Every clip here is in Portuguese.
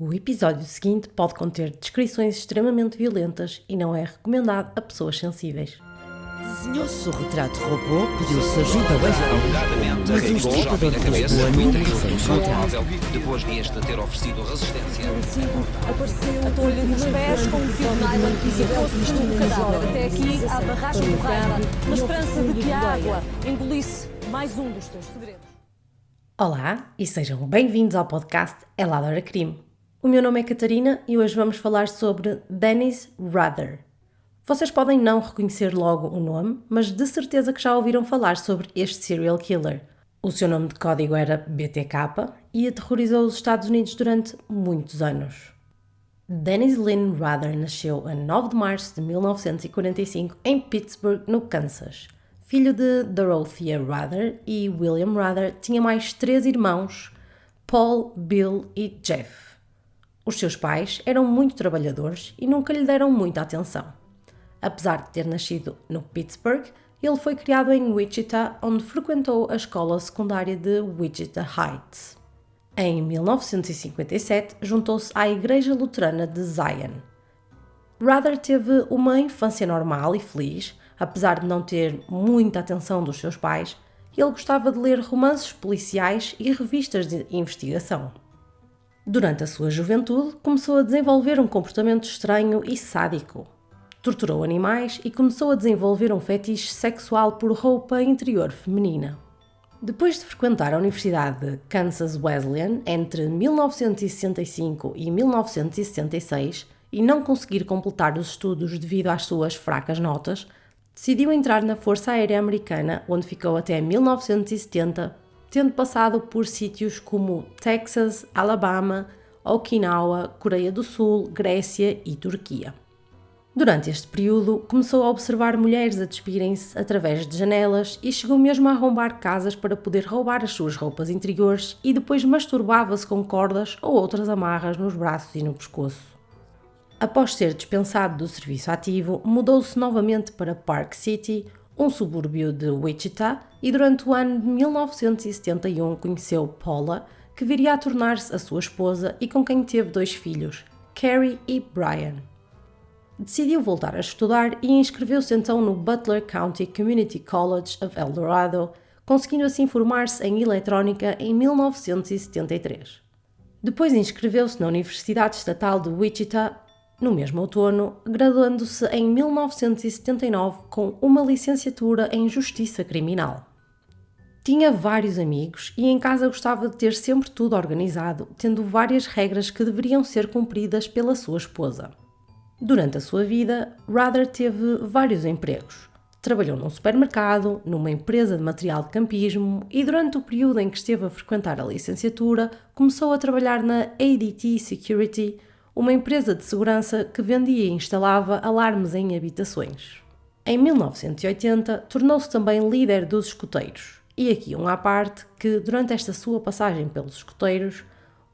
O episódio seguinte pode conter descrições extremamente violentas e não é recomendado a pessoas sensíveis. Desenhou-se o retrato robô, pediu-se ajuda ao FBI, mas o estuprador de Lisboa nunca foi encontrado. Depois de este ter oferecido resistência. Atolha nos pés com um fio de nylon e fosse um cadáver. Até aqui, à barragem do raiva, na esperança de que a água engolisse mais um dos seus segredos. Olá e sejam bem-vindos ao podcast Ela Adora Crime. O meu nome é Catarina e hoje vamos falar sobre Dennis Rader. Vocês podem não reconhecer logo o nome, mas de certeza que já ouviram falar sobre este serial killer. O seu nome de código era BTK e aterrorizou os Estados Unidos durante muitos anos. Dennis Lynn Rader nasceu a 9 de março de 1945 em Pittsburgh, no Kansas. Filho de Dorothea Rader e William Rader, tinha mais 3 irmãos, Paul, Bill e Jeff. Os seus pais eram muito trabalhadores e nunca lhe deram muita atenção. Apesar de ter nascido no Pittsburgh, ele foi criado em Wichita, onde frequentou a escola secundária de Wichita Heights. Em 1957, juntou-se à Igreja Luterana de Zion. Rader teve uma infância normal e feliz, apesar de não ter muita atenção dos seus pais. Ele gostava de ler romances policiais e revistas de investigação. Durante a sua juventude, começou a desenvolver um comportamento estranho e sádico. Torturou animais e começou a desenvolver um fetiche sexual por roupa interior feminina. Depois de frequentar a Universidade de Kansas Wesleyan entre 1965 e 1966 e não conseguir completar os estudos devido às suas fracas notas, decidiu entrar na Força Aérea Americana, onde ficou até 1970, tendo passado por sítios como Texas, Alabama, Okinawa, Coreia do Sul, Grécia e Turquia. Durante este período, começou a observar mulheres a despirem-se através de janelas e chegou mesmo a arrombar casas para poder roubar as suas roupas interiores e depois masturbava-se com cordas ou outras amarras nos braços e no pescoço. Após ser dispensado do serviço ativo, mudou-se novamente para Park City, um subúrbio de Wichita, e durante o ano de 1971 conheceu Paula, que viria a tornar-se a sua esposa e com quem teve 2 filhos, Carrie e Brian. Decidiu voltar a estudar e inscreveu-se então no Butler County Community College of El Dorado, conseguindo assim formar-se em eletrónica em 1973. Depois inscreveu-se na Universidade Estatal de Wichita, no mesmo outono, graduando-se em 1979 com uma licenciatura em Justiça Criminal. Tinha vários amigos e em casa gostava de ter sempre tudo organizado, tendo várias regras que deveriam ser cumpridas pela sua esposa. Durante a sua vida, Rader teve vários empregos. Trabalhou num supermercado, numa empresa de material de campismo e durante o período em que esteve a frequentar a licenciatura, começou a trabalhar na ADT Security, uma empresa de segurança que vendia e instalava alarmes em habitações. Em 1980, tornou-se também líder dos escoteiros. E aqui à parte que, durante esta sua passagem pelos escoteiros,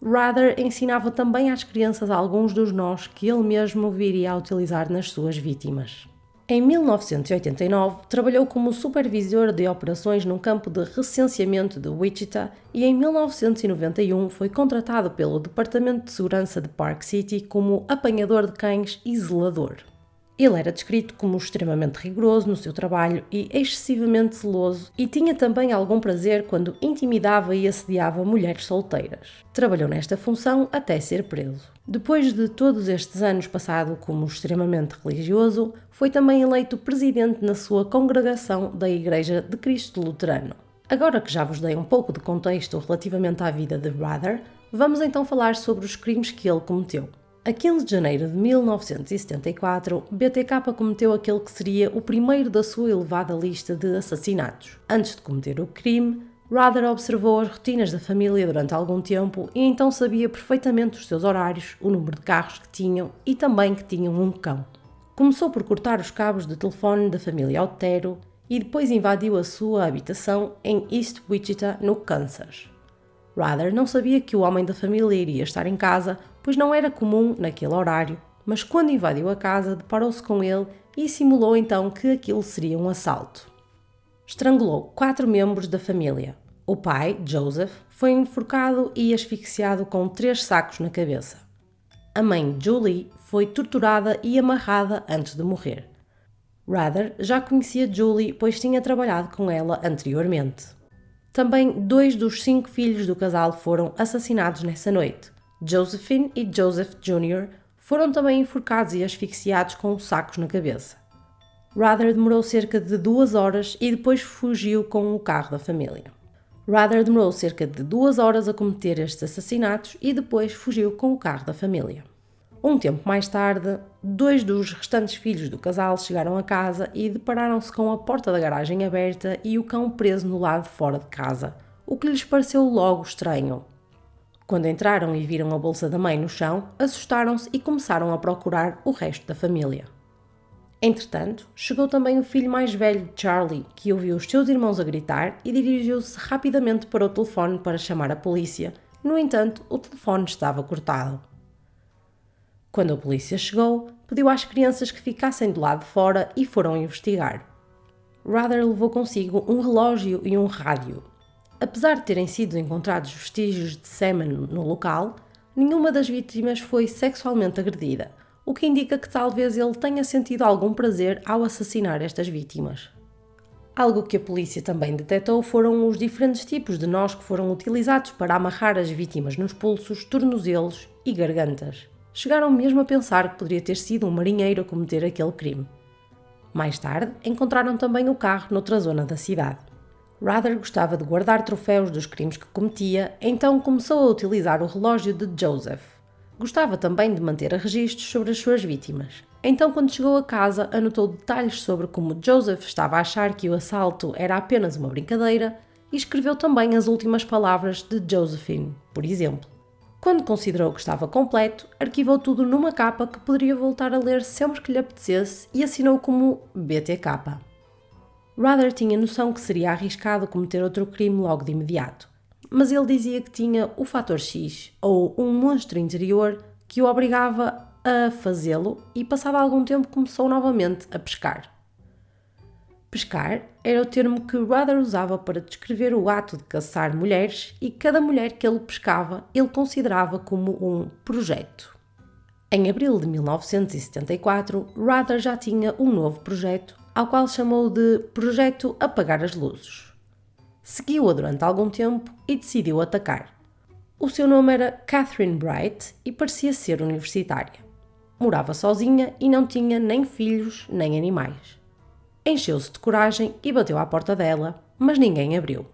Rader ensinava também às crianças alguns dos nós que ele mesmo viria a utilizar nas suas vítimas. Em 1989, trabalhou como supervisor de operações num campo de recenseamento de Wichita e em 1991 foi contratado pelo Departamento de Segurança de Park City como apanhador de cães e zelador. Ele era descrito como extremamente rigoroso no seu trabalho e excessivamente zeloso e tinha também algum prazer quando intimidava e assediava mulheres solteiras. Trabalhou nesta função até ser preso. Depois de todos estes anos passado como extremamente religioso, foi também eleito presidente na sua congregação da Igreja de Cristo Luterano. Agora que já vos dei um pouco de contexto relativamente à vida de Rader, vamos então falar sobre os crimes que ele cometeu. A 15 de janeiro de 1974, BTK cometeu aquele que seria o primeiro da sua elevada lista de assassinatos. Antes de cometer o crime, Rader observou as rotinas da família durante algum tempo e então sabia perfeitamente os seus horários, o número de carros que tinham e também que tinham um cão. Começou por cortar os cabos de telefone da família Otero e depois invadiu a sua habitação em East Wichita, no Kansas. Rader não sabia que o homem da família iria estar em casa, pois não era comum naquele horário, mas quando invadiu a casa deparou-se com ele e simulou então que aquilo seria um assalto. Estrangulou 4 membros da família. O pai, Joseph, foi enforcado e asfixiado com 3 sacos na cabeça. a mãe Julie foi torturada e amarrada antes de morrer. Rather já conhecia Julie, pois tinha trabalhado com ela anteriormente. Também 2 dos 5 filhos do casal foram assassinados nessa noite. Josephine e Joseph Jr. foram também enforcados e asfixiados com sacos na cabeça. Rather demorou cerca de 2 horas e depois fugiu com o carro da família. Rather demorou cerca de 2 horas a cometer estes assassinatos e depois fugiu com o carro da família. Um tempo mais tarde, 2 dos restantes filhos do casal chegaram a casa e depararam-se com a porta da garagem aberta e o cão preso no lado de fora de casa, o que lhes pareceu logo estranho. Quando entraram e viram a bolsa da mãe no chão, assustaram-se e começaram a procurar o resto da família. Entretanto, chegou também o filho mais velho de Charlie, que ouviu os seus irmãos a gritar e dirigiu-se rapidamente para o telefone para chamar a polícia. No entanto, o telefone estava cortado. Quando a polícia chegou, pediu às crianças que ficassem do lado de fora e foram investigar. Rather levou consigo um relógio e um rádio. Apesar de terem sido encontrados vestígios de sêmen no local, nenhuma das vítimas foi sexualmente agredida, o que indica que talvez ele tenha sentido algum prazer ao assassinar estas vítimas. Algo que a polícia também detectou foram os diferentes tipos de nós que foram utilizados para amarrar as vítimas nos pulsos, tornozelos e gargantas. Chegaram mesmo a pensar que poderia ter sido um marinheiro a cometer aquele crime. Mais tarde, encontraram também o carro noutra zona da cidade. Rather gostava de guardar troféus dos crimes que cometia, então começou a utilizar o relógio de Joseph. Gostava também de manter registros sobre as suas vítimas. Então, quando chegou a casa, anotou detalhes sobre como Joseph estava a achar que o assalto era apenas uma brincadeira e escreveu também as últimas palavras de Josephine, por exemplo. Quando considerou que estava completo, arquivou tudo numa capa que poderia voltar a ler sempre que lhe apetecesse e assinou como BTK. Rather tinha noção que seria arriscado cometer outro crime logo de imediato, mas ele dizia que tinha o fator X, ou um monstro interior, que o obrigava a fazê-lo e passado algum tempo começou novamente a pescar. Pescar era o termo que Rather usava para descrever o ato de caçar mulheres e cada mulher que ele pescava ele considerava como um projeto. Em abril de 1974, Rather já tinha um novo projeto, ao qual chamou de Projeto Apagar as Luzes. Seguiu-a durante algum tempo e decidiu atacar. O seu nome era Catherine Bright e parecia ser universitária. Morava sozinha e não tinha nem filhos nem animais. Encheu-se de coragem e bateu à porta dela, mas ninguém abriu.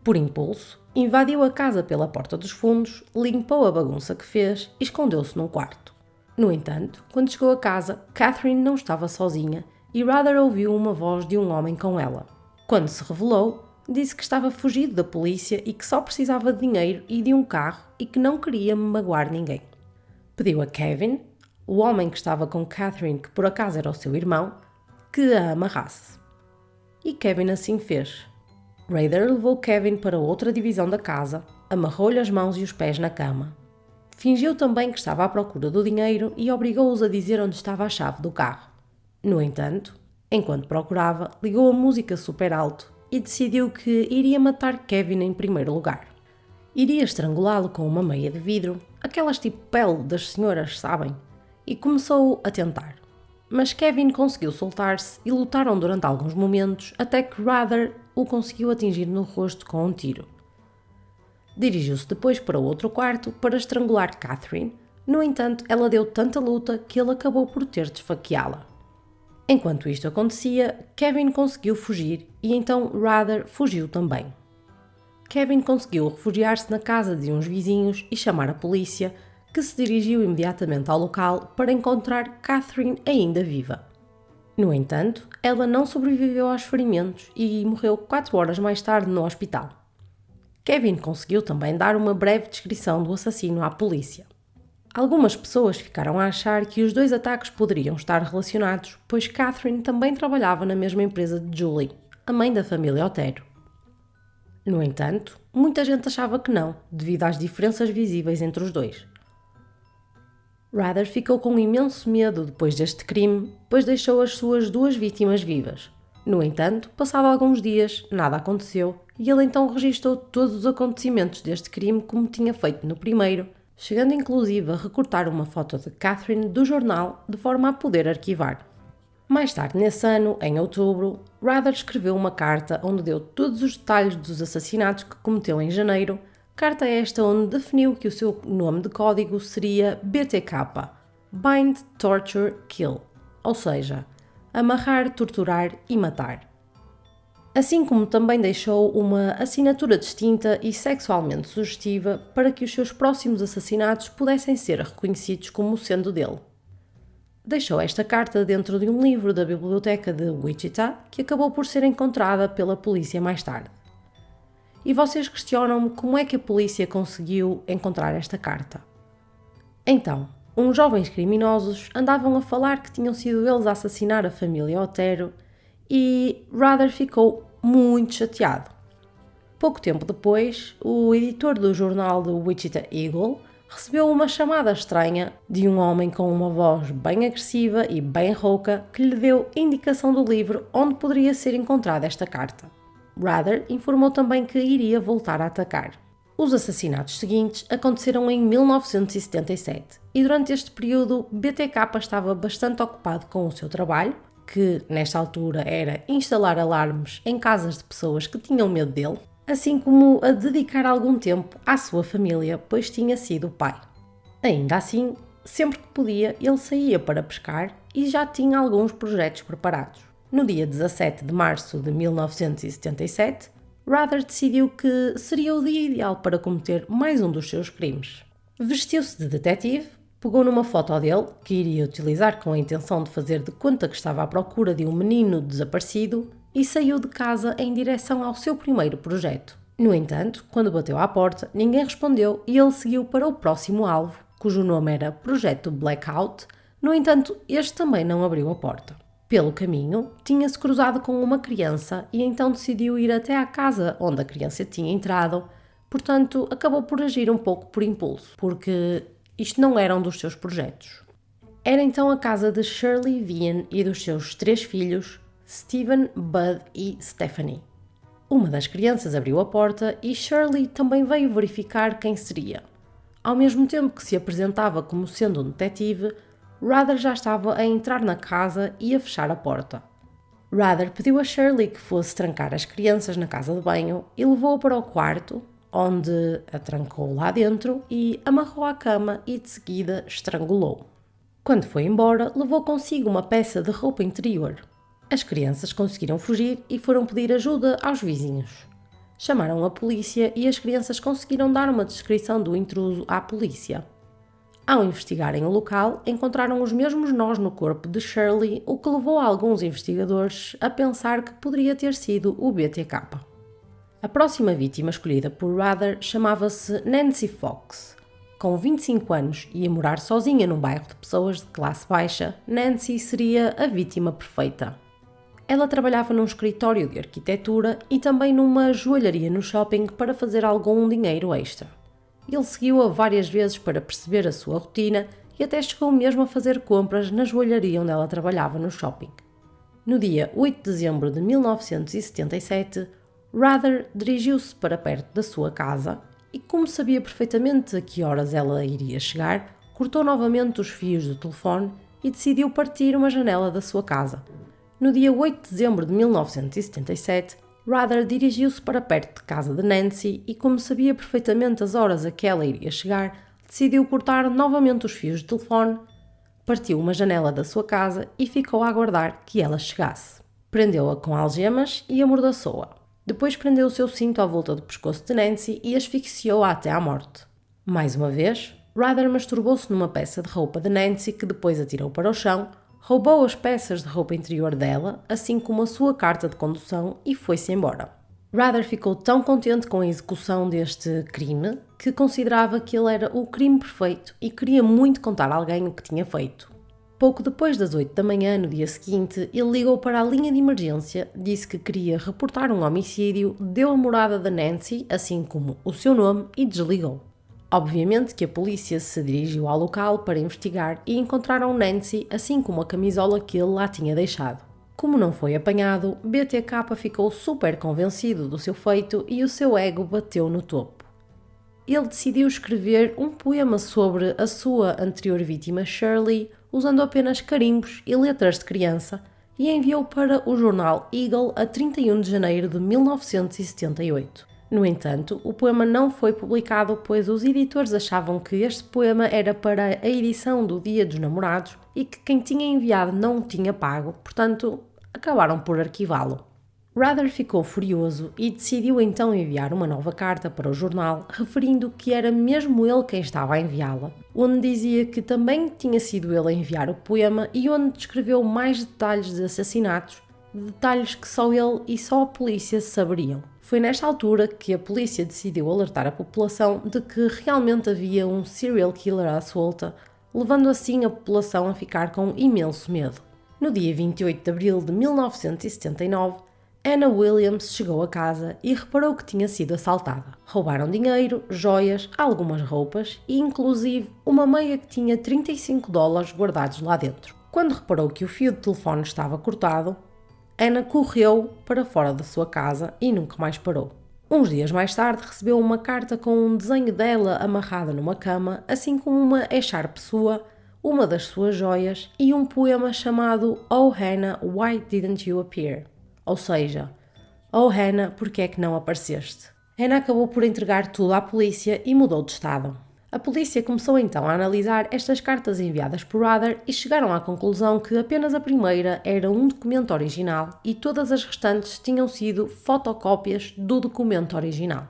Por impulso, invadiu a casa pela porta dos fundos, limpou a bagunça que fez e escondeu-se num quarto. No entanto, quando chegou a casa, Catherine não estava sozinha e Rather ouviu uma voz de um homem com ela. Quando se revelou, disse que estava fugido da polícia e que só precisava de dinheiro e de um carro e que não queria magoar ninguém. Pediu a Kevin, o homem que estava com Catherine, que por acaso era o seu irmão, que a amarrasse. E Kevin assim fez. Rather levou Kevin para outra divisão da casa, amarrou-lhe as mãos e os pés na cama. Fingiu também que estava à procura do dinheiro e obrigou-os a dizer onde estava a chave do carro. No entanto, enquanto procurava, ligou a música super alto e decidiu que iria matar Kevin em primeiro lugar. Iria estrangulá-lo com uma meia de vidro, aquelas tipo pele das senhoras, sabem? E começou a tentar. Mas Kevin conseguiu soltar-se e lutaram durante alguns momentos até que Rather o conseguiu atingir no rosto com um tiro. Dirigiu-se depois para o outro quarto para estrangular Catherine, no entanto ela deu tanta luta que ele acabou por ter de esfaqueá-la. Enquanto isto acontecia, Kevin conseguiu fugir e então Rather fugiu também. Kevin conseguiu refugiar-se na casa de uns vizinhos e chamar a polícia, que se dirigiu imediatamente ao local para encontrar Catherine ainda viva. No entanto, ela não sobreviveu aos ferimentos e morreu 4 horas mais tarde no hospital. Kevin conseguiu também dar uma breve descrição do assassino à polícia. Algumas pessoas ficaram a achar que os 2 ataques poderiam estar relacionados, pois Catherine também trabalhava na mesma empresa de Julie, a mãe da família Otero. No entanto, muita gente achava que não, devido às diferenças visíveis entre os dois. Rather ficou com imenso medo depois deste crime, pois deixou as suas 2 vítimas vivas. No entanto, passado alguns dias, nada aconteceu e ele então registou todos os acontecimentos deste crime como tinha feito no primeiro, chegando inclusive a recortar uma foto de Catherine do jornal de forma a poder arquivar. Mais tarde nesse ano, em outubro, Rather escreveu uma carta onde deu todos os detalhes dos assassinatos que cometeu em janeiro, carta esta onde definiu que o seu nome de código seria BTK, Bind, Torture, Kill, ou seja, amarrar, torturar e matar. Assim como também deixou uma assinatura distinta e sexualmente sugestiva para que os seus próximos assassinatos pudessem ser reconhecidos como sendo dele. Deixou esta carta dentro de um livro da biblioteca de Wichita que acabou por ser encontrada pela polícia mais tarde. E vocês questionam-me como é que a polícia conseguiu encontrar esta carta. Então, uns jovens criminosos andavam a falar que tinham sido eles a assassinar a família Otero e Rather ficou muito chateado. Pouco tempo depois, o editor do jornal do Wichita Eagle recebeu uma chamada estranha de um homem com uma voz bem agressiva e bem rouca que lhe deu indicação do livro onde poderia ser encontrada esta carta. Rather informou também que iria voltar a atacar. Os assassinatos seguintes aconteceram em 1977 e durante este período BTK estava bastante ocupado com o seu trabalho, que nesta altura era instalar alarmes em casas de pessoas que tinham medo dele, assim como a dedicar algum tempo à sua família, pois tinha sido pai. Ainda assim, sempre que podia, ele saía para pescar e já tinha alguns projetos preparados. No dia 17 de março de 1977, Rather decidiu que seria o dia ideal para cometer mais um dos seus crimes. Vestiu-se de detetive, pegou numa foto dele, que iria utilizar com a intenção de fazer de conta que estava à procura de um menino desaparecido, e saiu de casa em direção ao seu primeiro projeto. No entanto, quando bateu à porta, ninguém respondeu e ele seguiu para o próximo alvo, cujo nome era Projeto Blackout. No entanto, este também não abriu a porta. Pelo caminho, tinha-se cruzado com uma criança e então decidiu ir até à casa onde a criança tinha entrado, portanto, acabou por agir um pouco por impulso, porque isto não era um dos seus projetos. Era então a casa de Shirley Vian e dos seus 3 filhos, Stephen, Bud e Stephanie. Uma das crianças abriu a porta e Shirley também veio verificar quem seria. Ao mesmo tempo que se apresentava como sendo um detetive, Rather já estava a entrar na casa e a fechar a porta. Rather pediu a Shirley que fosse trancar as crianças na casa de banho e levou-a para o quarto, onde a trancou lá dentro e amarrou à cama e de seguida estrangulou. Quando foi embora, levou consigo uma peça de roupa interior. As crianças conseguiram fugir e foram pedir ajuda aos vizinhos. Chamaram a polícia e as crianças conseguiram dar uma descrição do intruso à polícia. Ao investigarem o local, encontraram os mesmos nós no corpo de Shirley, o que levou alguns investigadores a pensar que poderia ter sido o BTK. A próxima vítima escolhida por Rather chamava-se Nancy Fox. Com 25 anos e a morar sozinha num bairro de pessoas de classe baixa, Nancy seria a vítima perfeita. Ela trabalhava num escritório de arquitetura e também numa joalharia no shopping para fazer algum dinheiro extra. Ele seguiu-a várias vezes para perceber a sua rotina e até chegou mesmo a fazer compras na joalharia onde ela trabalhava no shopping. No dia 8 de dezembro de 1977, Rather dirigiu-se para perto da sua casa e, como sabia perfeitamente a que horas ela iria chegar, cortou novamente os fios do telefone e decidiu partir uma janela da sua casa. No dia 8 de dezembro de 1977, Rather dirigiu-se para perto de casa de Nancy e, como sabia perfeitamente as horas a que ela iria chegar, decidiu cortar novamente os fios de telefone, partiu uma janela da sua casa e ficou a aguardar que ela chegasse. Prendeu-a com algemas e amordaçou-a. Depois prendeu o seu cinto à volta do pescoço de Nancy e asfixiou-a até à morte. Mais uma vez, Rather masturbou-se numa peça de roupa de Nancy que depois atirou para o chão, roubou as peças de roupa interior dela, assim como a sua carta de condução e foi-se embora. Rather ficou tão contente com a execução deste crime que considerava que ele era o crime perfeito e queria muito contar a alguém o que tinha feito. Pouco depois das 8 da manhã, no dia seguinte, ele ligou para a linha de emergência, disse que queria reportar um homicídio, deu a morada da Nancy, assim como o seu nome, e desligou. Obviamente que a polícia se dirigiu ao local para investigar e encontraram Nancy, assim como a camisola que ele lá tinha deixado. Como não foi apanhado, BTK ficou super convencido do seu feito e o seu ego bateu no topo. ele decidiu escrever um poema sobre a sua anterior vítima Shirley, usando apenas carimbos e letras de criança, e enviou para o jornal Eagle a 31 de janeiro de 1978. No entanto, o poema não foi publicado, pois os editores achavam que este poema era para a edição do Dia dos Namorados e que quem tinha enviado não o tinha pago, portanto, acabaram por arquivá-lo. Rather ficou furioso e decidiu então enviar uma nova carta para o jornal, referindo que era mesmo ele quem estava a enviá-la, onde dizia que também tinha sido ele a enviar o poema e onde descreveu mais detalhes de assassinatos, detalhes que só ele e só a polícia saberiam. Foi nesta altura que a polícia decidiu alertar a população de que realmente havia um serial killer à solta, levando assim a população a ficar com imenso medo. No dia 28 de abril de 1979, Anna Williams chegou a casa e reparou que tinha sido assaltada. Roubaram dinheiro, joias, algumas roupas e inclusive uma meia que tinha $35 guardados lá dentro. Quando reparou que o fio de telefone estava cortado, Anna correu para fora da sua casa e nunca mais parou. Uns dias mais tarde recebeu uma carta com um desenho dela amarrada numa cama, assim como uma echarpe sua, uma das suas joias e um poema chamado Oh Hannah, Why Didn't You Appear? Ou seja, Oh Hannah, porquê é que não apareceste? Hannah acabou por entregar tudo à polícia e mudou de estado. A polícia começou então a analisar estas cartas enviadas por Rather e chegaram à conclusão que apenas a primeira era um documento original e todas as restantes tinham sido fotocópias do documento original.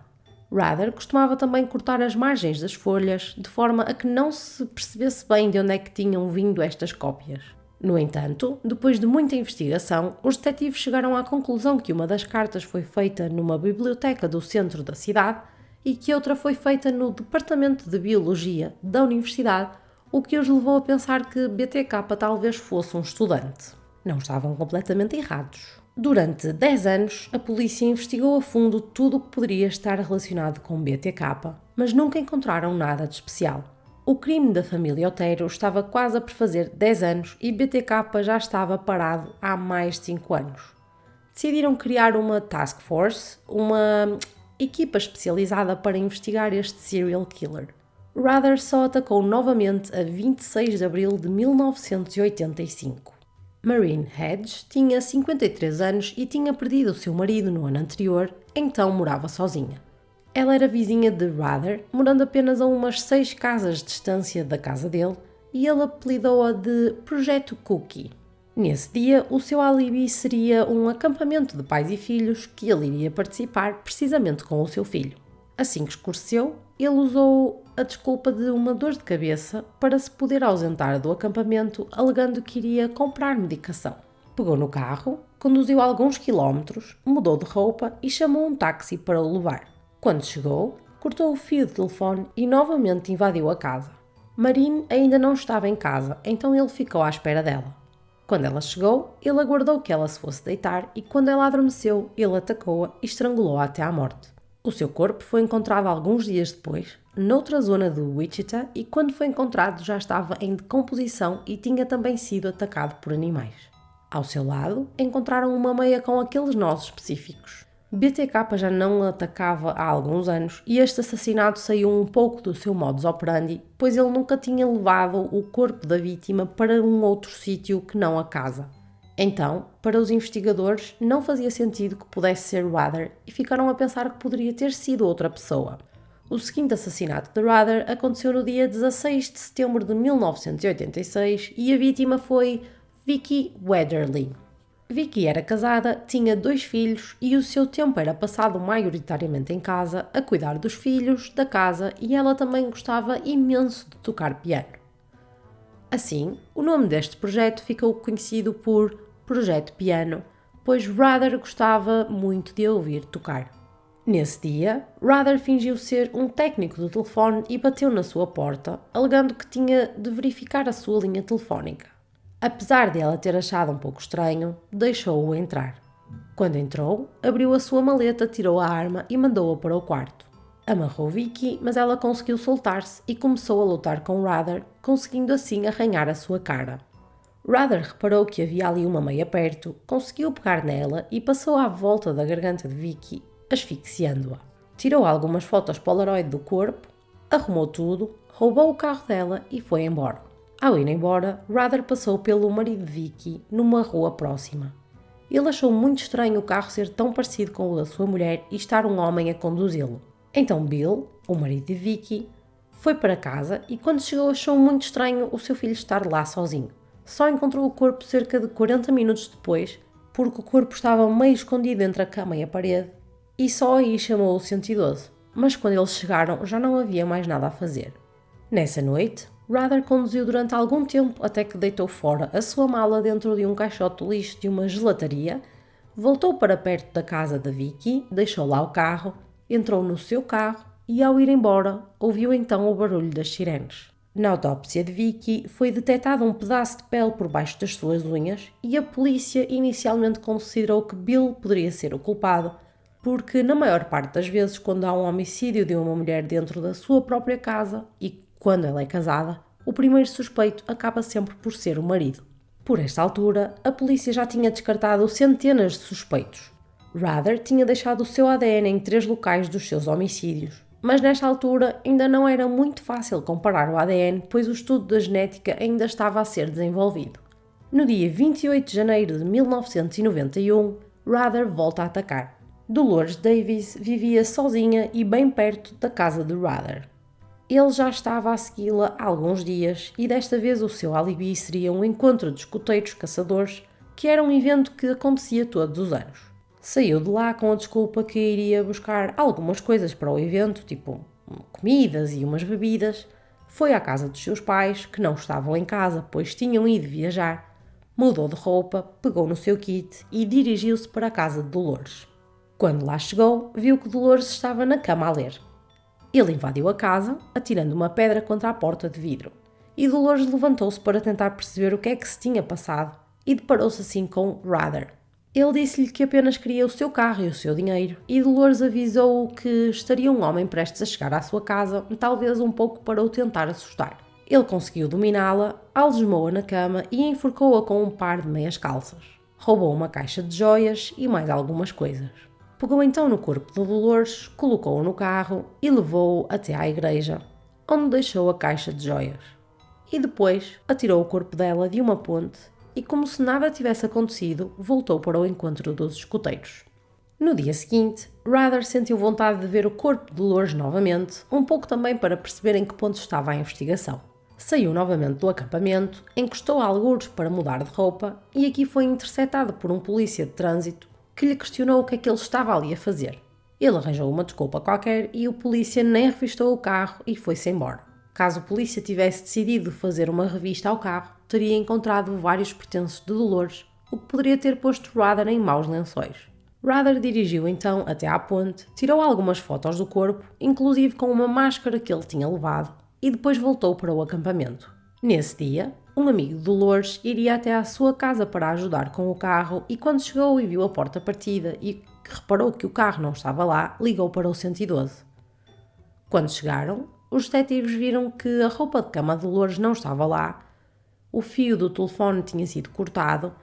Rather costumava também cortar as margens das folhas de forma a que não se percebesse bem de onde é que tinham vindo estas cópias. No entanto, depois de muita investigação, os detetives chegaram à conclusão que uma das cartas foi feita numa biblioteca do centro da cidade e que outra foi feita no Departamento de Biologia da Universidade, o que os levou a pensar que BTK talvez fosse um estudante. Não estavam completamente errados. Durante 10 anos, a polícia investigou a fundo tudo o que poderia estar relacionado com BTK, mas nunca encontraram nada de especial. O crime da família Otero estava quase a prefazer 10 anos e BTK já estava parado há mais de 5 anos. Decidiram criar uma task force, uma equipa especializada para investigar este serial killer. Rather só atacou novamente a 26 de abril de 1985. Maureen Hedge tinha 53 anos e tinha perdido o seu marido no ano anterior, então morava sozinha. Ela era vizinha de Rather, morando apenas a umas 6 casas de distância da casa dele, e ele apelidou-a de Projeto Cookie. Nesse dia, o seu alibi seria um acampamento de pais e filhos que ele iria participar precisamente com o seu filho. Assim que escureceu, ele usou a desculpa de uma dor de cabeça para se poder ausentar do acampamento, alegando que iria comprar medicação. Pegou no carro, conduziu alguns quilómetros, mudou de roupa e chamou um táxi para o levar. Quando chegou, cortou o fio de telefone e novamente invadiu a casa. Maureen ainda não estava em casa, então ele ficou à espera dela. Quando ela chegou, ele aguardou que ela se fosse deitar e quando ela adormeceu, ele atacou-a e estrangulou-a até à morte. O seu corpo foi encontrado alguns dias depois, noutra zona de Wichita, e quando foi encontrado já estava em decomposição e tinha também sido atacado por animais. Ao seu lado, encontraram uma meia com aqueles nós específicos. BTK já não atacava há alguns anos e este assassinato saiu um pouco do seu modus operandi, pois ele nunca tinha levado o corpo da vítima para um outro sítio que não a casa. Então, para os investigadores, não fazia sentido que pudesse ser Rather e ficaram a pensar que poderia ter sido outra pessoa. O seguinte assassinato de Rather aconteceu no dia 16 de setembro de 1986 e a vítima foi Vicki Weatherly. Vicki era casada, tinha 2 filhos e o seu tempo era passado maioritariamente em casa, a cuidar dos filhos, da casa e ela também gostava imenso de tocar piano. Assim, o nome deste projeto ficou conhecido por Projeto Piano, pois Rather gostava muito de a ouvir tocar. Nesse dia, Rather fingiu ser um técnico do telefone e bateu na sua porta, alegando que tinha de verificar a sua linha telefónica. Apesar de ela ter achado um pouco estranho, deixou-o entrar. Quando entrou, abriu a sua maleta, tirou a arma e mandou-a para o quarto. Amarrou Vicki, mas ela conseguiu soltar-se e começou a lutar com Rather, conseguindo assim arranhar a sua cara. Rather reparou que havia ali uma meia perto, conseguiu pegar nela e passou à volta da garganta de Vicki, asfixiando-a. Tirou algumas fotos Polaroid do corpo, arrumou tudo, roubou o carro dela e foi embora. Ao ir embora, Ruther passou pelo marido de Vicky numa rua próxima. Ele achou muito estranho o carro ser tão parecido com o da sua mulher e estar um homem a conduzi-lo. Então Bill, o marido de Vicky, foi para casa e quando chegou achou muito estranho o seu filho estar lá sozinho. Só encontrou o corpo cerca de 40 minutos depois, porque o corpo estava meio escondido entre a cama e a parede, e só aí chamou o 112. Mas quando eles chegaram já não havia mais nada a fazer. Nessa noite, Ruther conduziu durante algum tempo até que deitou fora a sua mala dentro de um caixote de lixo de uma gelataria, voltou para perto da casa da Vicky, deixou lá o carro, entrou no seu carro e ao ir embora ouviu então o barulho das sirenes. Na autópsia de Vicky foi detectado um pedaço de pele por baixo das suas unhas e a polícia inicialmente considerou que Bill poderia ser o culpado, porque na maior parte das vezes quando há um homicídio de uma mulher dentro da sua própria casa e quando ela é casada, o primeiro suspeito acaba sempre por ser o marido. Por esta altura, a polícia já tinha descartado centenas de suspeitos. Ruther tinha deixado o seu ADN em 3 locais dos seus homicídios, mas nesta altura ainda não era muito fácil comparar o ADN, pois o estudo da genética ainda estava a ser desenvolvido. No dia 28 de janeiro de 1991, Ruther volta a atacar. Dolores Davis vivia sozinha e bem perto da casa de Ruther. Ele já estava a segui-la há alguns dias e desta vez o seu alibi seria um encontro de escoteiros caçadores, que era um evento que acontecia todos os anos. Saiu de lá com a desculpa que iria buscar algumas coisas para o evento, tipo comidas e umas bebidas. Foi à casa dos seus pais, que não estavam em casa, pois tinham ido viajar. Mudou de roupa, pegou no seu kit e dirigiu-se para a casa de Dolores. Quando lá chegou, viu que Dolores estava na cama a ler. Ele invadiu a casa, atirando uma pedra contra a porta de vidro, e Dolores levantou-se para tentar perceber o que é que se tinha passado e deparou-se assim com Ruther. Ele disse-lhe que apenas queria o seu carro e o seu dinheiro, e Dolores avisou-o que estaria um homem prestes a chegar à sua casa, talvez um pouco para o tentar assustar. Ele conseguiu dominá-la, algemou-a na cama e enforcou-a com um par de meias calças. Roubou uma caixa de joias e mais algumas coisas. Pegou então no corpo de Dolores, colocou-o no carro e levou-o até à igreja, onde deixou a caixa de joias. E depois atirou o corpo dela de uma ponte e, como se nada tivesse acontecido, voltou para o encontro dos escoteiros. No dia seguinte, Ruther sentiu vontade de ver o corpo de Dolores novamente, um pouco também para perceber em que ponto estava a investigação. Saiu novamente do acampamento, encostou a algures para mudar de roupa e aqui foi interceptado por um polícia de trânsito que lhe questionou o que é que ele estava ali a fazer. Ele arranjou uma desculpa qualquer e o polícia nem revistou o carro e foi-se embora. Caso o polícia tivesse decidido fazer uma revista ao carro, teria encontrado vários pertences de Dolores, o que poderia ter posto Ruther em maus lençóis. Ruther dirigiu então até à ponte, tirou algumas fotos do corpo, inclusive com uma máscara que ele tinha levado, e depois voltou para o acampamento. Nesse dia, um amigo de Dolores iria até à sua casa para ajudar com o carro e quando chegou e viu a porta partida e reparou que o carro não estava lá, ligou para o 112. Quando chegaram, os detetives viram que a roupa de cama de Dolores não estava lá, o fio do telefone tinha sido cortado,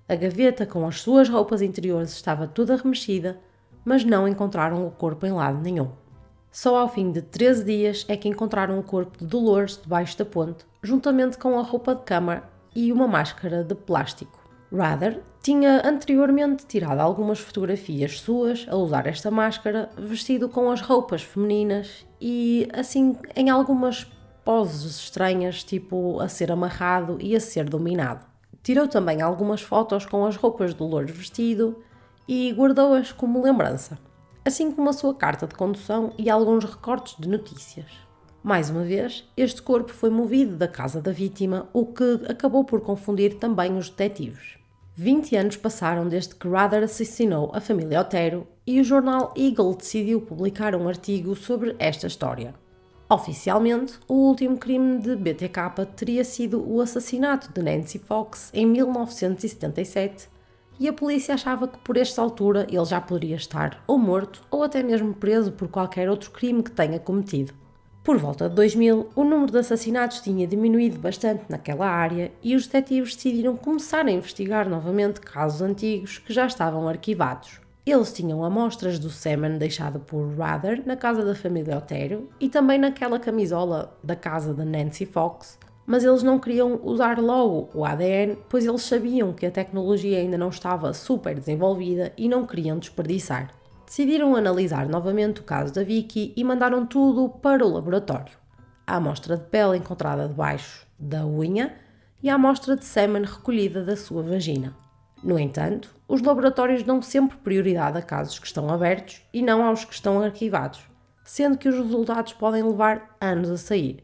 a gaveta com as suas roupas interiores estava toda remexida, mas não encontraram o corpo em lado nenhum. Só ao fim de 13 dias é que encontraram o corpo de Dolores debaixo da ponte, juntamente com a roupa de cama e uma máscara de plástico. Ruther tinha anteriormente tirado algumas fotografias suas a usar esta máscara, vestido com as roupas femininas e assim em algumas poses estranhas, tipo a ser amarrado e a ser dominado. Tirou também algumas fotos com as roupas de Dolores vestido e guardou-as como lembrança, assim como a sua carta de condução e alguns recortes de notícias. Mais uma vez, este corpo foi movido da casa da vítima, o que acabou por confundir também os detetives. 20 anos passaram desde que Ruther assassinou a família Otero e o jornal Eagle decidiu publicar um artigo sobre esta história. Oficialmente, o último crime de BTK teria sido o assassinato de Nancy Fox em 1977 e a polícia achava que por esta altura ele já poderia estar ou morto ou até mesmo preso por qualquer outro crime que tenha cometido. Por volta de 2000, o número de assassinatos tinha diminuído bastante naquela área e os detetives decidiram começar a investigar novamente casos antigos que já estavam arquivados. Eles tinham amostras do sêmen deixado por Rather na casa da família Otero e também naquela camisola da casa de Nancy Fox, mas eles não queriam usar logo o ADN, pois eles sabiam que a tecnologia ainda não estava super desenvolvida e não queriam desperdiçar. Decidiram analisar novamente o caso da Vicky e mandaram tudo para o laboratório. A amostra de pele encontrada debaixo da unha e a amostra de sêmen recolhida da sua vagina. No entanto, os laboratórios dão sempre prioridade a casos que estão abertos e não aos que estão arquivados, sendo que os resultados podem levar anos a sair.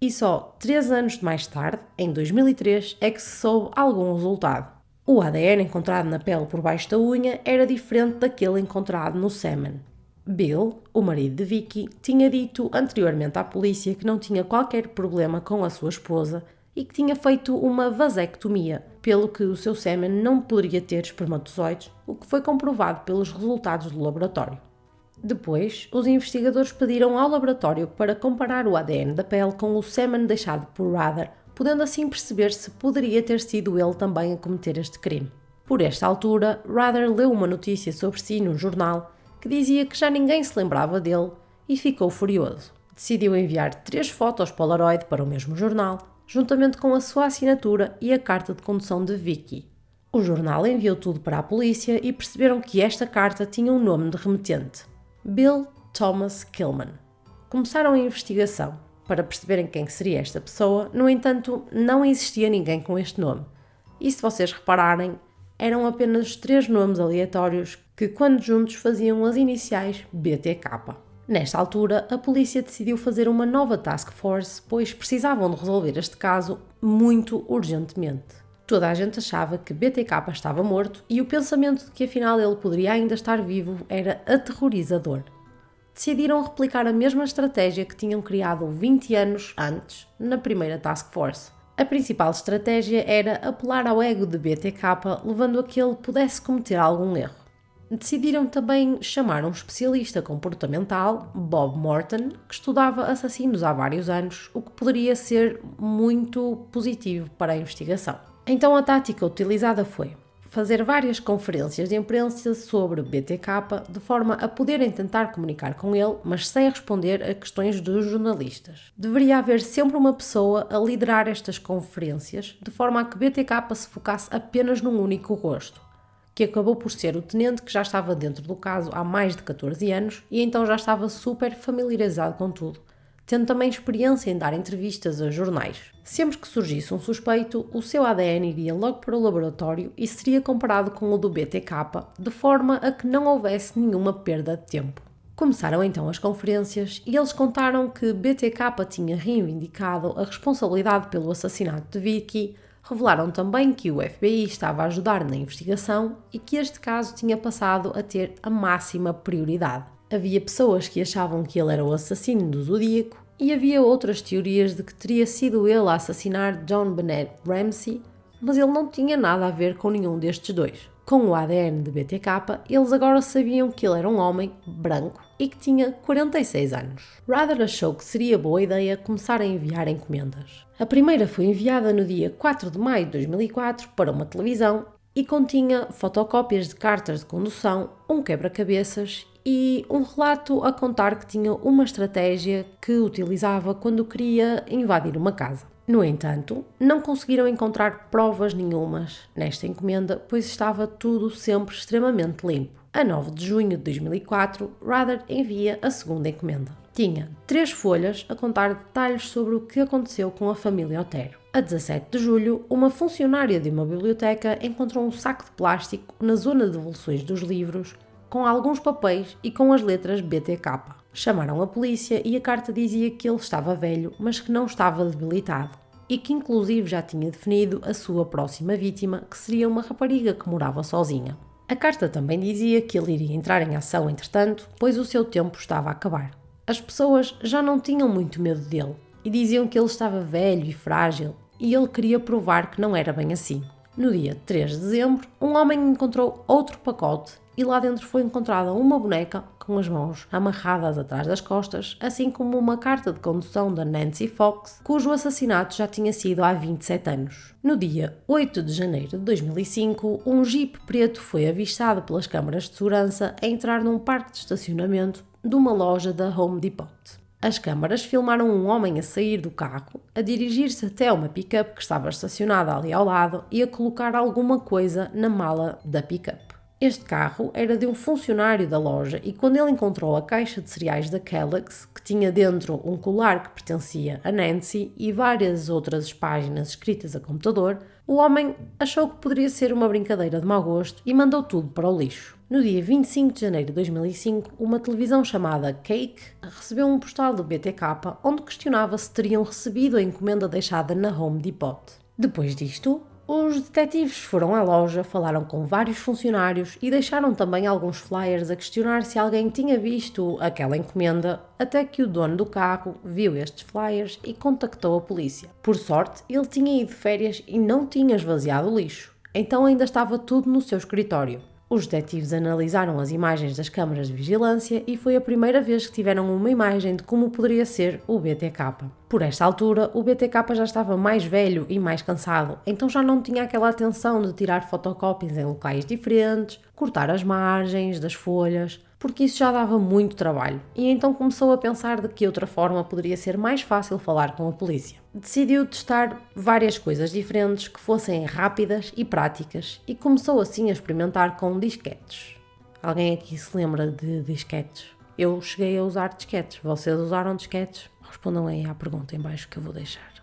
E só 3 anos mais tarde, em 2003, é que se soube algum resultado. O ADN encontrado na pele por baixo da unha era diferente daquele encontrado no sêmen. Bill, o marido de Vicky, tinha dito anteriormente à polícia que não tinha qualquer problema com a sua esposa e que tinha feito uma vasectomia, pelo que o seu sêmen não poderia ter espermatozoides, o que foi comprovado pelos resultados do laboratório. Depois, os investigadores pediram ao laboratório para comparar o ADN da pele com o sêmen deixado por Rather, podendo assim perceber se poderia ter sido ele também a cometer este crime. Por esta altura, Rather leu uma notícia sobre si num jornal que dizia que já ninguém se lembrava dele e ficou furioso. Decidiu enviar 3 fotos Polaroid para o mesmo jornal, juntamente com a sua assinatura e a carta de condução de Vicky. O jornal enviou tudo para a polícia e perceberam que esta carta tinha um nome de remetente: Bill Thomas Killman. Começaram a investigação para perceberem quem seria esta pessoa, no entanto, não existia ninguém com este nome. E se vocês repararem, eram apenas 3 nomes aleatórios que, quando juntos, faziam as iniciais BTK. Nesta altura, a polícia decidiu fazer uma nova task force, pois precisavam de resolver este caso muito urgentemente. Toda a gente achava que BTK estava morto e o pensamento de que afinal ele poderia ainda estar vivo era aterrorizador. Decidiram replicar a mesma estratégia que tinham criado 20 anos antes, na primeira task force. A principal estratégia era apelar ao ego de BTK, levando a que ele pudesse cometer algum erro. Decidiram também chamar um especialista comportamental, Bob Morton, que estudava assassinos há vários anos, o que poderia ser muito positivo para a investigação. Então a tática utilizada foi fazer várias conferências de imprensa sobre BTK, de forma a poderem tentar comunicar com ele, mas sem responder a questões dos jornalistas. Deveria haver sempre uma pessoa a liderar estas conferências, de forma a que BTK se focasse apenas num único rosto, que acabou por ser o tenente que já estava dentro do caso há mais de 14 anos e então já estava super familiarizado com tudo, tendo também experiência em dar entrevistas a jornais. Sempre que surgisse um suspeito, o seu ADN iria logo para o laboratório e seria comparado com o do BTK, de forma a que não houvesse nenhuma perda de tempo. Começaram então as conferências e eles contaram que BTK tinha reivindicado a responsabilidade pelo assassinato de Vicky. Revelaram também que o FBI estava a ajudar na investigação e que este caso tinha passado a ter a máxima prioridade. Havia pessoas que achavam que ele era o assassino do Zodíaco e havia outras teorias de que teria sido ele a assassinar John Bennett Ramsey, mas ele não tinha nada a ver com nenhum destes dois. Com o ADN de BTK, eles agora sabiam que ele era um homem branco e que tinha 46 anos. Rather achou que seria boa ideia começar a enviar encomendas. A primeira foi enviada no dia 4 de maio de 2004 para uma televisão e continha fotocópias de cartas de condução, um quebra-cabeças e um relato a contar que tinha uma estratégia que utilizava quando queria invadir uma casa. No entanto, não conseguiram encontrar provas nenhumas nesta encomenda, pois estava tudo sempre extremamente limpo. A 9 de junho de 2004, Rather envia a segunda encomenda. Tinha 3 folhas a contar detalhes sobre o que aconteceu com a família Otero. A 17 de julho, uma funcionária de uma biblioteca encontrou um saco de plástico na zona de devoluções dos livros, com alguns papéis e com as letras BTK. Chamaram a polícia e a carta dizia que ele estava velho, mas que não estava debilitado, e que inclusive já tinha definido a sua próxima vítima, que seria uma rapariga que morava sozinha. A carta também dizia que ele iria entrar em ação entretanto, pois o seu tempo estava a acabar. As pessoas já não tinham muito medo dele, e diziam que ele estava velho e frágil, e ele queria provar que não era bem assim. No dia 3 de dezembro, um homem encontrou outro pacote e lá dentro foi encontrada uma boneca que com as mãos amarradas atrás das costas, assim como uma carta de condução da Nancy Fox, cujo assassinato já tinha sido há 27 anos. No dia 8 de janeiro de 2005, um Jeep preto foi avistado pelas câmaras de segurança a entrar num parque de estacionamento de uma loja da Home Depot. As câmaras filmaram um homem a sair do carro, a dirigir-se até uma pick-up que estava estacionada ali ao lado e a colocar alguma coisa na mala da pick-up. Este carro era de um funcionário da loja e quando ele encontrou a caixa de cereais da Kellogg's, que tinha dentro um colar que pertencia a Nancy e várias outras páginas escritas a computador, o homem achou que poderia ser uma brincadeira de mau gosto e mandou tudo para o lixo. No dia 25 de janeiro de 2005, uma televisão chamada Cake recebeu um postal do BTK onde questionava se teriam recebido a encomenda deixada na Home Depot. Depois disto, os detetives foram à loja, falaram com vários funcionários e deixaram também alguns flyers a questionar se alguém tinha visto aquela encomenda, até que o dono do carro viu estes flyers e contactou a polícia. Por sorte, ele tinha ido de férias e não tinha esvaziado o lixo, então ainda estava tudo no seu escritório. Os detetives analisaram as imagens das câmaras de vigilância e foi a primeira vez que tiveram uma imagem de como poderia ser o BTK. Por esta altura, o BTK já estava mais velho e mais cansado, então já não tinha aquela atenção de tirar fotocópias em locais diferentes, cortar as margens das folhas, porque isso já dava muito trabalho, e então começou a pensar de que outra forma poderia ser mais fácil falar com a polícia. Decidiu testar várias coisas diferentes que fossem rápidas e práticas e começou assim a experimentar com disquetes. Alguém aqui se lembra de disquetes? Eu cheguei a usar disquetes. Vocês usaram disquetes? Respondam aí à pergunta em baixo que eu vou deixar.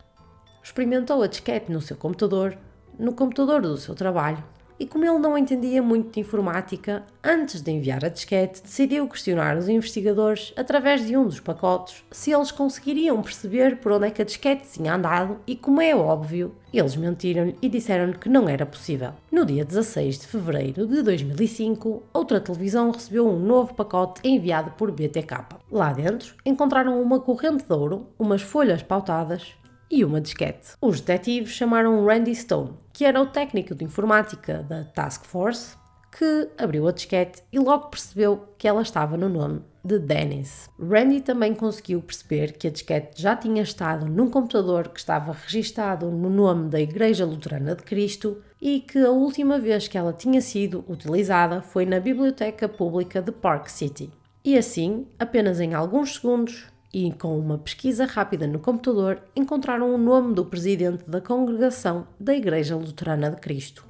Experimentou a disquete no seu computador, no computador do seu trabalho, e como ele não entendia muito de informática, antes de enviar a disquete, decidiu questionar os investigadores, através de um dos pacotes, se eles conseguiriam perceber por onde é que a disquete tinha andado e, como é óbvio, eles mentiram-lhe e disseram-lhe que não era possível. No dia 16 de fevereiro de 2005, outra televisão recebeu um novo pacote enviado por BTK. Lá dentro, encontraram uma corrente de ouro, umas folhas pautadas e uma disquete. Os detetives chamaram Randy Stone, que era o técnico de informática da Task Force, que abriu a disquete e logo percebeu que ela estava no nome de Dennis. Randy também conseguiu perceber que a disquete já tinha estado num computador que estava registado no nome da Igreja Luterana de Cristo e que a última vez que ela tinha sido utilizada foi na Biblioteca Pública de Park City. E assim, apenas em alguns segundos, e com uma pesquisa rápida no computador, encontraram o nome do presidente da congregação da Igreja Luterana de Cristo,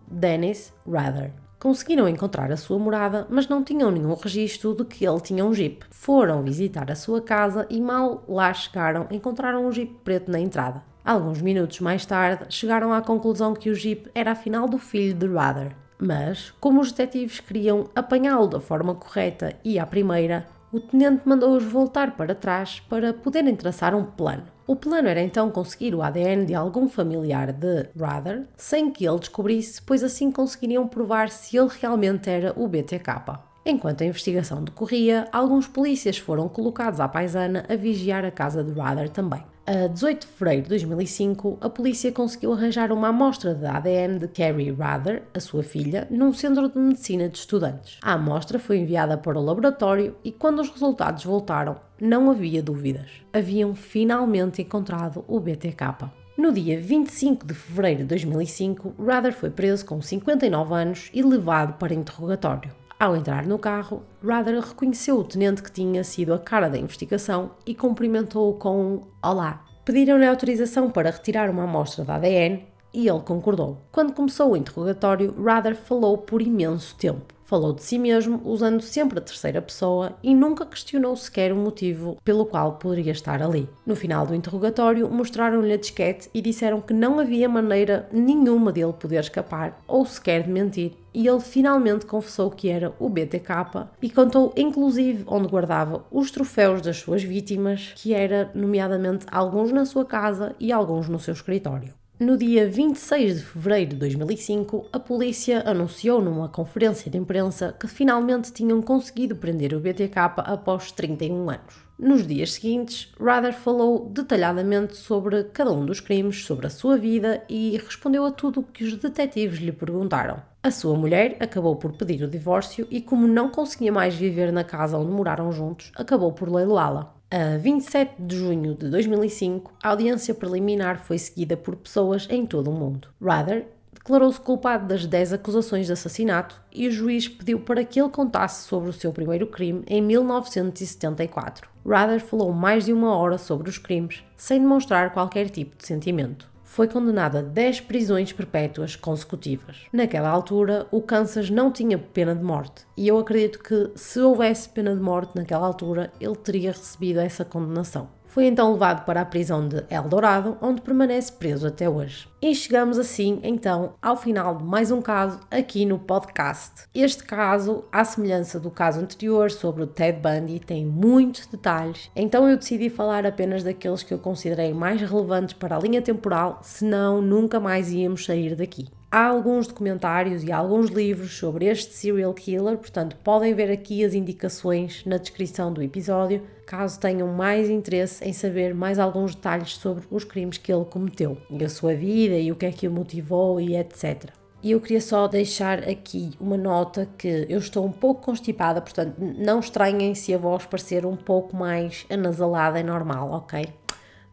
Dennis Rader. Conseguiram encontrar a sua morada, mas não tinham nenhum registro de que ele tinha um Jeep. Foram visitar a sua casa e mal lá chegaram, encontraram um Jeep preto na entrada. Alguns minutos mais tarde, chegaram à conclusão que o Jeep era afinal do filho de Rader. Mas, como os detetives queriam apanhá-lo da forma correta e à primeira, o tenente mandou-os voltar para trás para poderem traçar um plano. O plano era então conseguir o ADN de algum familiar de Rader sem que ele descobrisse, pois assim conseguiriam provar se ele realmente era o BTK. Enquanto a investigação decorria, alguns polícias foram colocados à paisana a vigiar a casa de Rader também. A 18 de fevereiro de 2005, a polícia conseguiu arranjar uma amostra de ADN de Carrie Rader, a sua filha, num centro de medicina de estudantes. A amostra foi enviada para o laboratório e quando os resultados voltaram, não havia dúvidas. Haviam finalmente encontrado o BTK. No dia 25 de fevereiro de 2005, Rader foi preso com 59 anos e levado para interrogatório. Ao entrar no carro, Rader reconheceu o tenente que tinha sido a cara da investigação e cumprimentou-o com um "Olá". Pediram-lhe autorização para retirar uma amostra de ADN e ele concordou. Quando começou o interrogatório, Rader falou por imenso tempo. Falou de si mesmo, usando sempre a terceira pessoa e nunca questionou sequer o motivo pelo qual poderia estar ali. No final do interrogatório, mostraram-lhe a disquete e disseram que não havia maneira nenhuma dele poder escapar ou sequer de mentir. E ele finalmente confessou que era o BTK e contou inclusive onde guardava os troféus das suas vítimas, que era nomeadamente alguns na sua casa e alguns no seu escritório. No dia 26 de fevereiro de 2005, a polícia anunciou numa conferência de imprensa que finalmente tinham conseguido prender o BTK após 31 anos. Nos dias seguintes, Rather falou detalhadamente sobre cada um dos crimes, sobre a sua vida e respondeu a tudo o que os detetives lhe perguntaram. A sua mulher acabou por pedir o divórcio e, como não conseguia mais viver na casa onde moraram juntos, acabou por leiloá-la. A 27 de junho de 2005, a audiência preliminar foi seguida por pessoas em todo o mundo. Rather declarou-se culpado das 10 acusações de assassinato e o juiz pediu para que ele contasse sobre o seu primeiro crime em 1974. Rather falou mais de 1 hora sobre os crimes, sem demonstrar qualquer tipo de sentimento. Foi condenado a 10 prisões perpétuas consecutivas. Naquela altura, o Kansas não tinha pena de morte, e eu acredito que, se houvesse pena de morte naquela altura, ele teria recebido essa condenação. Foi então levado para a prisão de El Dorado, onde permanece preso até hoje. E chegamos assim, então, ao final de mais um caso aqui no podcast. Este caso, à semelhança do caso anterior sobre o Ted Bundy, tem muitos detalhes, então eu decidi falar apenas daqueles que eu considerei mais relevantes para a linha temporal, senão nunca mais íamos sair daqui. Há alguns documentários e alguns livros sobre este serial killer, portanto podem ver aqui as indicações na descrição do episódio, caso tenham mais interesse em saber mais alguns detalhes sobre os crimes que ele cometeu, e a sua vida e o que é que o motivou e etc. E eu queria só deixar aqui uma nota que eu estou um pouco constipada, portanto não estranhem se a voz parecer um pouco mais anasalada, é normal, ok?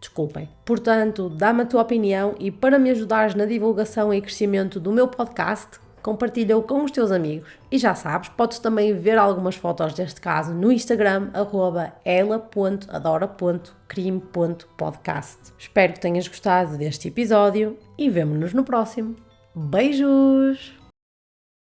Desculpem. Portanto, dá-me a tua opinião e para me ajudares na divulgação e crescimento do meu podcast, compartilha-o com os teus amigos. E já sabes, podes também ver algumas fotos deste caso no Instagram, @ela.adora.crime.podcast. Espero que tenhas gostado deste episódio e vemo-nos no próximo. Beijos!